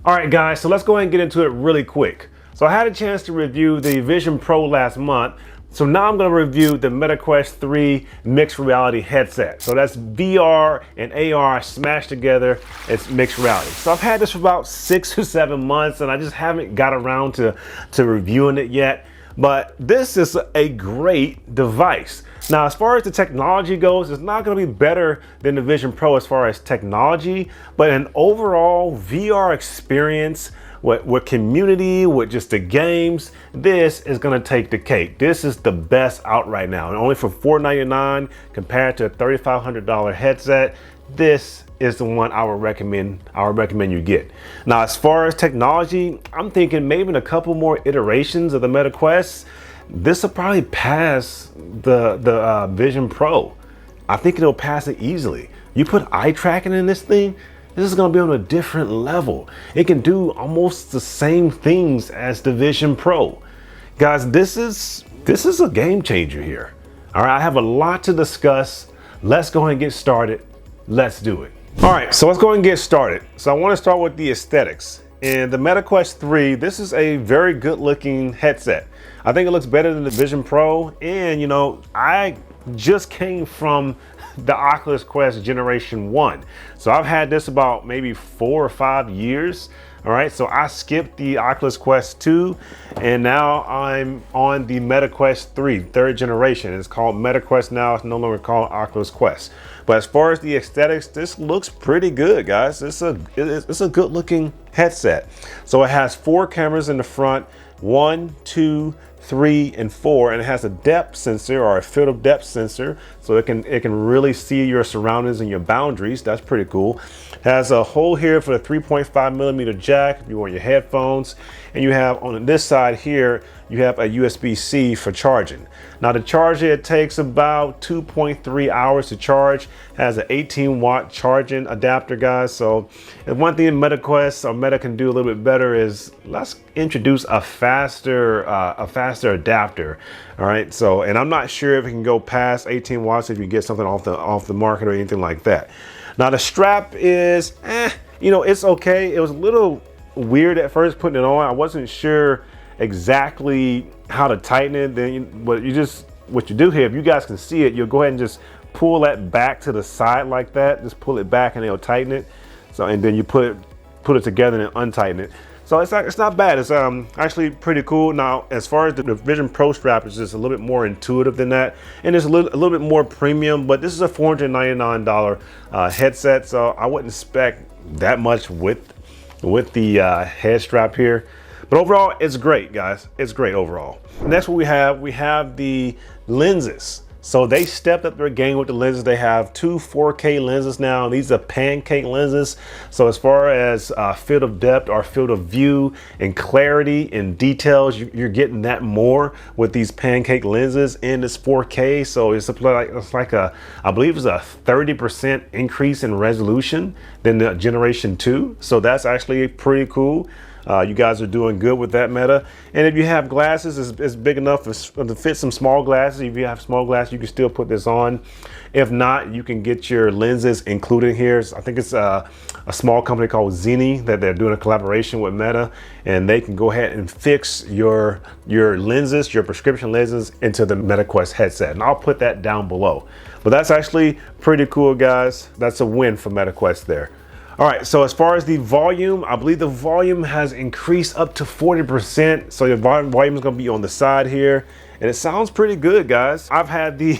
All right, guys, so let's go ahead and get into it really quick. So I had a chance to review the Vision Pro last month. So now I'm going to review the Metaquest 3 mixed reality headset. So that's VR and AR smashed together. It's mixed reality. So I've had this for about 6 or 7 months and I just haven't got around to reviewing it yet. But this is a great device. Now, as far as the technology goes, it's not going to be better than the Vision Pro as far as technology, but an overall VR experience with community, with just the games, this is going to take the cake. This is the best out right now, and only for $499 compared to a $3,500 headset. This is the one I would recommend you get. Now, as far as technology, I'm thinking maybe in a couple more iterations of the Metaquest, this will probably pass the Vision Pro. I think it'll pass it easily. You put eye tracking in this thing, this is gonna be on a different level. It can do almost the same things as the Vision Pro. Guys, this is a game changer here. All right, I have a lot to discuss. Let's go ahead and get started. Let's do it. All right, so let's go ahead and get started. So I wanna start with the aesthetics. In the Metaquest 3, this is a very good looking headset. I think it looks better than the Vision Pro. And you know, I just came from the Oculus Quest Generation 1. So I've had this about maybe 4 or 5 years. All right, so I skipped the Oculus Quest 2 and now I'm on the Metaquest 3, 3rd generation. It's called Metaquest now, it's no longer called Oculus Quest. But as far as the aesthetics, this looks pretty good, guys. It's a good looking headset. So it has 4 cameras in the front, 1, 2, 3, and 4, and it has a depth sensor or a field of depth sensor, so it can really see your surroundings and your boundaries. That's pretty cool. It has a hole here for the 3.5mm jack if you want your headphones, and you have on this side here you have a USB-C for charging. Now to charge it takes about 2.3 hours to charge. It has an 18-watt charging adapter, guys. So one thing Metaquest or Meta can do a little bit better is let's introduce a faster adapter. All right, so and I'm not sure if it can go past 18 watts if you get something off the market or anything like that. Now the strap is you know, it's okay. It was a little weird at first putting it on. I wasn't sure exactly how to tighten it. Then what you do here, if you guys can see it, you'll go ahead and just pull that back to the side like that. Just pull it back and it'll tighten it. So and then you put it together and untighten it. So it's not bad. It's actually pretty cool. Now, as far as the Vision Pro strap, it's just a little bit more intuitive than that, and it's a little bit more premium. But this is a $499 headset, so I wouldn't expect that much with the head strap here. But overall, it's great, guys. It's great overall. Next, what we have the lenses. So they stepped up their game with the lenses. They have 2 4K lenses now. These are pancake lenses. So as far as field of depth or field of view and clarity and details, you're getting that more with these pancake lenses in this 4K. So it's like I believe it's a 30% increase in resolution than the Generation 2. So that's actually pretty cool. You guys are doing good with that, Meta. And if you have glasses, it's big enough to fit some small glasses. If you have small glasses, you can still put this on. If not, you can get your lenses included here. I think it's a small company called Zini that they're doing a collaboration with Meta, and they can go ahead and fix your lenses, your prescription lenses, into the Metaquest headset. And I'll put that down below. But that's actually pretty cool, guys. That's a win for Metaquest there. All right, so as far as the volume, I believe the volume has increased up to 40%. So your volume is gonna be on the side here. And it sounds pretty good, guys. I've had the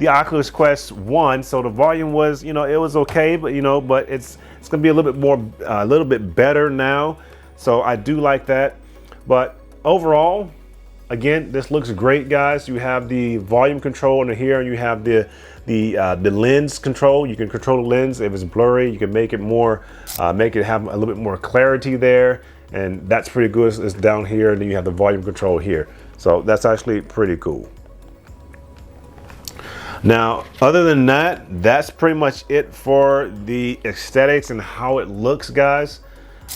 Oculus Quest 1, so the volume was, you know, it was okay, but it's gonna be a little bit better now. So I do like that. But overall, again, this looks great, guys. You have the volume control under here, and you have the lens control. You can control the lens. If it's blurry, you can make it more, make it have a little bit more clarity there, and that's pretty good. It's down here, and then you have the volume control here. So that's actually pretty cool. Now, other than that, that's pretty much it for the aesthetics and how it looks, guys.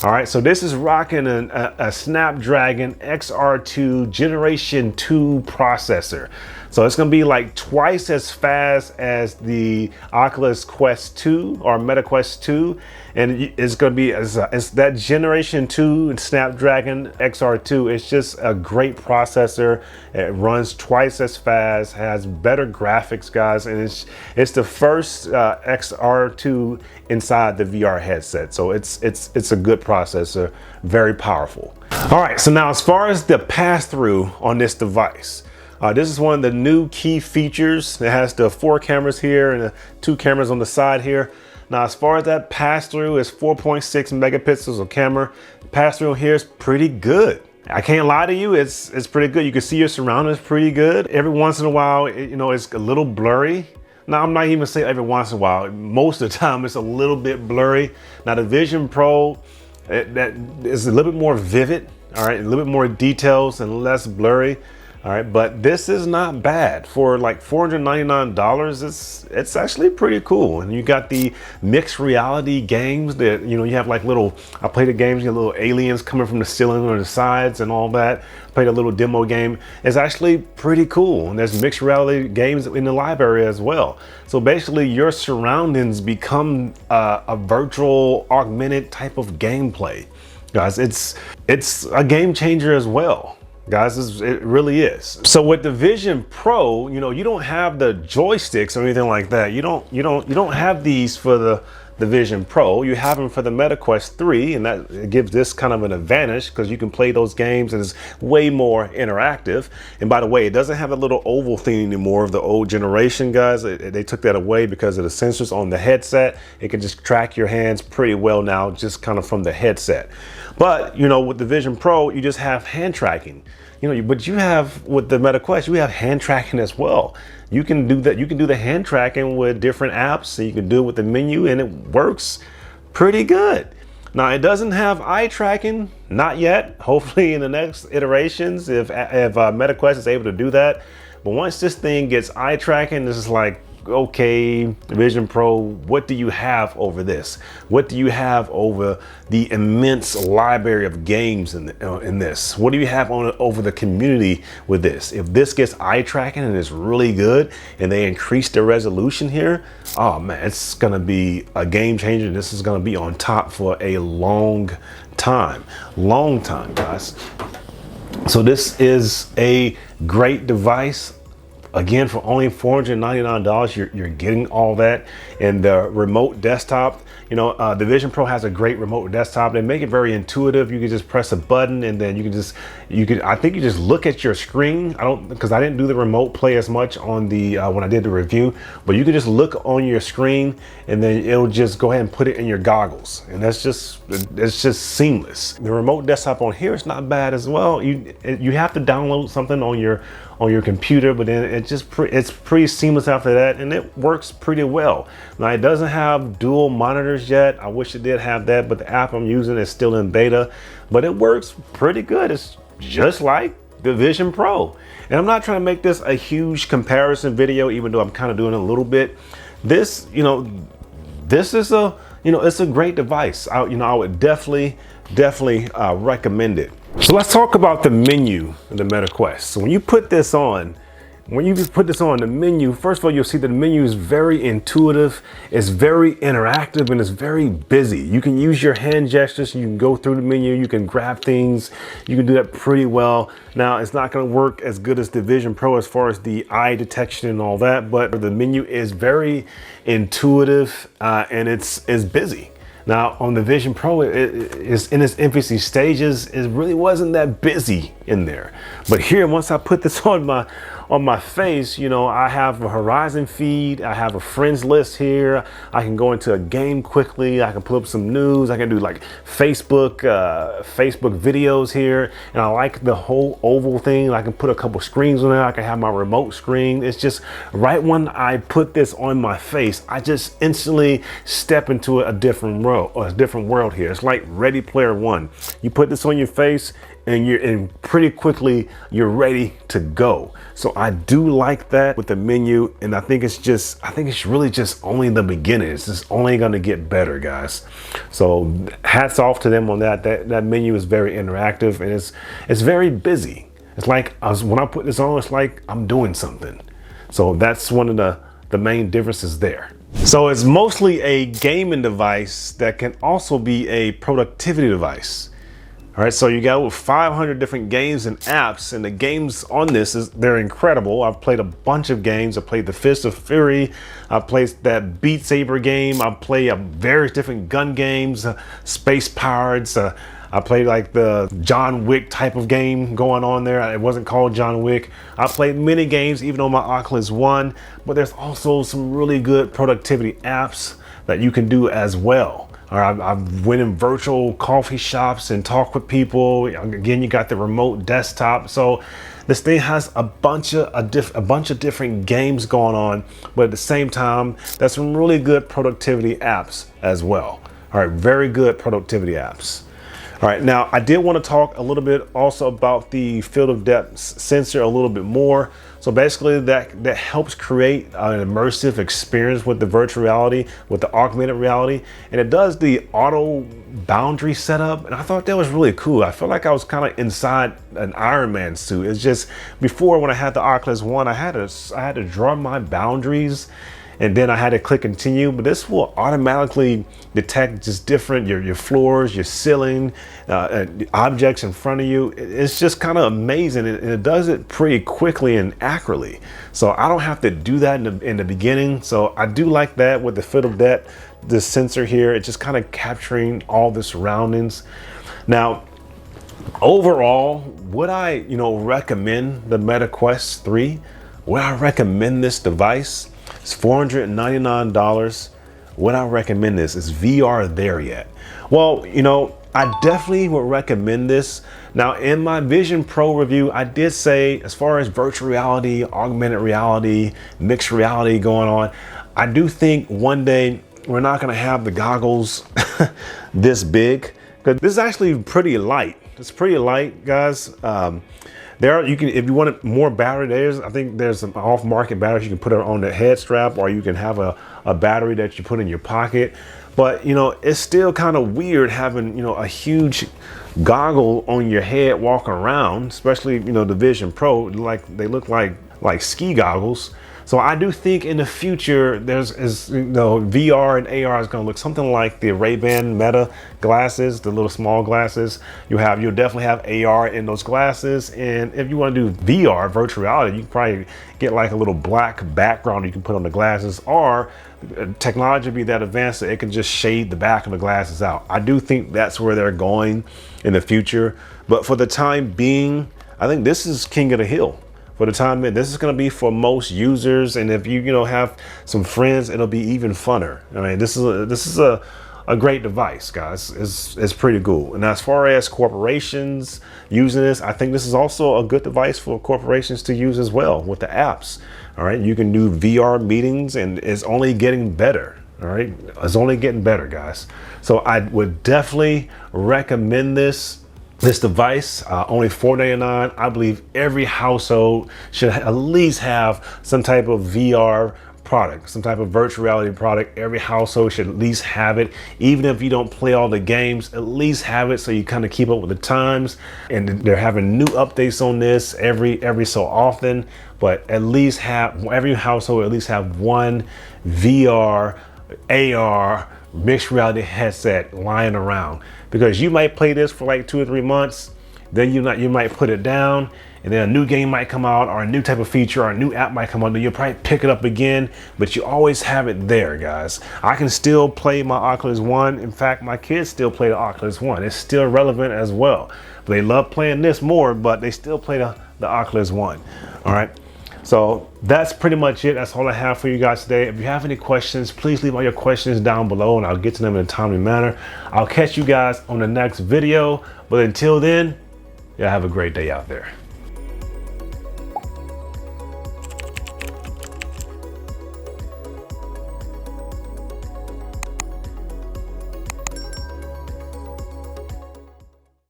All right, so this is rocking a Snapdragon XR2 Generation 2 processor. So it's going to be like twice as fast as the Oculus Quest 2 or Metaquest 2. And it's going to be, it's that Generation 2 Snapdragon XR2. It's just a great processor. It runs twice as fast, has better graphics, guys. And it's the first XR2 inside the VR headset. So it's a good processor, very powerful. All right, so now as far as the pass-through on this device, this is one of the new key features. It has the 4 cameras here and the 2 cameras on the side here. Now, as far as that pass-through, is 4.6 megapixels of camera. Pass-through here is pretty good. I can't lie to you, it's pretty good. You can see your surroundings pretty good. Every once in a while, it's a little blurry. Now, I'm not even saying every once in a while. Most of the time, it's a little bit blurry. Now, the Vision Pro, that is a little bit more vivid, all right, a little bit more details and less blurry. All right, but this is not bad for like $499. It's actually pretty cool. And you got the mixed reality games that, you have like little, I played the games, you get little aliens coming from the ceiling or the sides and all that. Played a little demo game. It's actually pretty cool. And there's mixed reality games in the library as well. So basically your surroundings become a virtual augmented type of gameplay. Guys, it's a game changer as well. Guys, it really is. So with the Vision Pro, you don't have the joysticks or anything like that. You don't have these for the Vision Pro. You have them for the Metaquest 3, and that gives this kind of an advantage because you can play those games and it's way more interactive. And by the way, it doesn't have a little oval thing anymore of the old generation, guys. They took that away because of the sensors on the headset. It can just track your hands pretty well now, just kind of from the headset. But with the Vision Pro, you just have hand tracking. But you have, with the Metaquest, you have hand tracking as well. You can do that. You can do the hand tracking with different apps. So you can do it with the menu, and it works pretty good. Now, it doesn't have eye tracking, not yet. Hopefully in the next iterations, if Metaquest is able to do that. But once this thing gets eye tracking, this is like, okay, Vision Pro, what do you have over this? What do you have over the immense library of games in this? What do you have over the community with this? If this gets eye tracking and it's really good and they increase the resolution here, oh man, it's gonna be a game changer. This is gonna be on top for a long time, guys. So this is a great device. Again, for only $499, you're getting all that. And the remote desktop, the Vision Pro has a great remote desktop. They make it very intuitive. You can just press a button and then I think you just look at your screen. Because I didn't do the remote play as much on the, when I did the review, but you can just look on your screen and then it'll just go ahead and put it in your goggles. And it's just seamless. The remote desktop on here is not bad as well. You have to download something on your computer, but then it's pretty seamless after that, and it works pretty well. Now, it doesn't have dual monitors yet. I wish it did have that, but the app I'm using is still in beta, but it works pretty good. It's just like the Vision Pro. And I'm not trying to make this a huge comparison video, even though I'm kind of doing it a little bit. This, this is it's a great device. I would definitely recommend it. So let's talk about the menu of the Metaquest. So when you put this on, the menu, first of all, you'll see that the menu is very intuitive, it's very interactive, and it's very busy. You can use your hand gestures, you can go through the menu, you can grab things, you can do that pretty well. Now, it's not gonna work as good as the Vision Pro as far as the eye detection and all that, but the menu is very intuitive and it's busy. Now, on the Vision Pro, it is in its infancy stages. It really wasn't that busy in there. But here, once I put this on my face, I have a Horizon feed. I have a friends list here. I can go into a game quickly. I can pull up some news. I can do like Facebook videos here. And I like the whole oval thing. I can put a couple screens on there. I can have my remote screen. It's just right when I put this on my face, I just instantly step into a different world here. It's like Ready Player One. You put this on your face and pretty quickly you're ready to go. So I do like that with the menu, and I think it's really just only the beginning. It's just only gonna get better, guys. So hats off to them on that. That menu is very interactive and it's very busy. It's like when I put this on, it's like I'm doing something. So that's one of the main differences there. So it's mostly a gaming device that can also be a productivity device. All right, so you got over 500 different games and apps, and the games on this they're incredible. I've played a bunch of games. I played the Fist of Fury. I played that Beat Saber game. I play various different gun games, Space Pirates. I played like the John Wick type of game going on there. It wasn't called John Wick. I played many games even on my Oculus One, but there's also some really good productivity apps that you can do as well. I've went in virtual coffee shops and talked with people. Again, you got the remote desktop. So this thing has a bunch of different games going on, but at the same time, there's some really good productivity apps as well. All right, very good productivity apps. All right, now I did want to talk a little bit also about the field of depth sensor a little bit more. So basically that helps create an immersive experience with the virtual reality, with the augmented reality. And it does the auto boundary setup. And I thought that was really cool. I felt like I was kind of inside an Iron Man suit. It's just before when I had the Oculus One, I had to draw my boundaries, and then I had to click continue, but this will automatically detect just different, your floors, your ceiling, objects in front of you. It's just kind of amazing, and it does it pretty quickly and accurately. So I don't have to do that in the beginning. So I do like that with the field of depth, this sensor here, it's just kind of capturing all the surroundings. Now, overall, would I, recommend the Metaquest 3? Would I recommend this device? It's $499. Would I recommend this? Is VR there yet? Well, I definitely would recommend this. Now, in my Vision Pro review, I did say, as far as virtual reality, augmented reality, mixed reality going on, I do think one day we're not going to have the goggles this big, because this is actually pretty light. It's pretty light, guys. You can, if you want more battery, I think there's some off-market batteries you can put on the head strap, or you can have a battery that you put in your pocket. But it's still kind of weird having a huge goggle on your head walking around, especially the Vision Pro. They look like ski goggles. So I do think in the future VR and AR is going to look something like the Ray-Ban Meta glasses, the little small glasses. You'll definitely have AR in those glasses, and if you want to do VR, virtual reality, you can probably get like a little black background you can put on the glasses, or technology be that advanced that it can just shade the back of the glasses out. I do think that's where they're going in the future, but for the time being, I think this is king of the hill. For the time being, this is going to be for most users, and if you have some friends, it'll be even funner. I mean, this is a great device, guys. It's pretty cool. And as far as corporations using this, I think this is also a good device for corporations to use as well with the apps. All right, you can do VR meetings, and it's only getting better. All right, it's only getting better, guys. So I would definitely recommend this device, only $499. I believe every household should at least have some type of VR product, some type of virtual reality product. Every household should at least have it. Even if you don't play all the games, at least have it so you kind of keep up with the times. And they're having new updates on this every so often, but at least have every household at least have one VR, AR, mixed reality headset lying around, because you might play this for like 2 or 3 months, then you might put it down, and then a new game might come out, or a new type of feature, or a new app might come out, and you'll probably pick it up again, but you always have it there, guys. I can still play my Oculus One. In fact, my kids still play the Oculus One. It's still relevant as well. They love playing this more, but they still play the Oculus One. All right. So that's pretty much it. That's all I have for you guys today. If you have any questions, please leave all your questions down below, and I'll get to them in a timely manner. I'll catch you guys on the next video. But until then, y'all have a great day out there.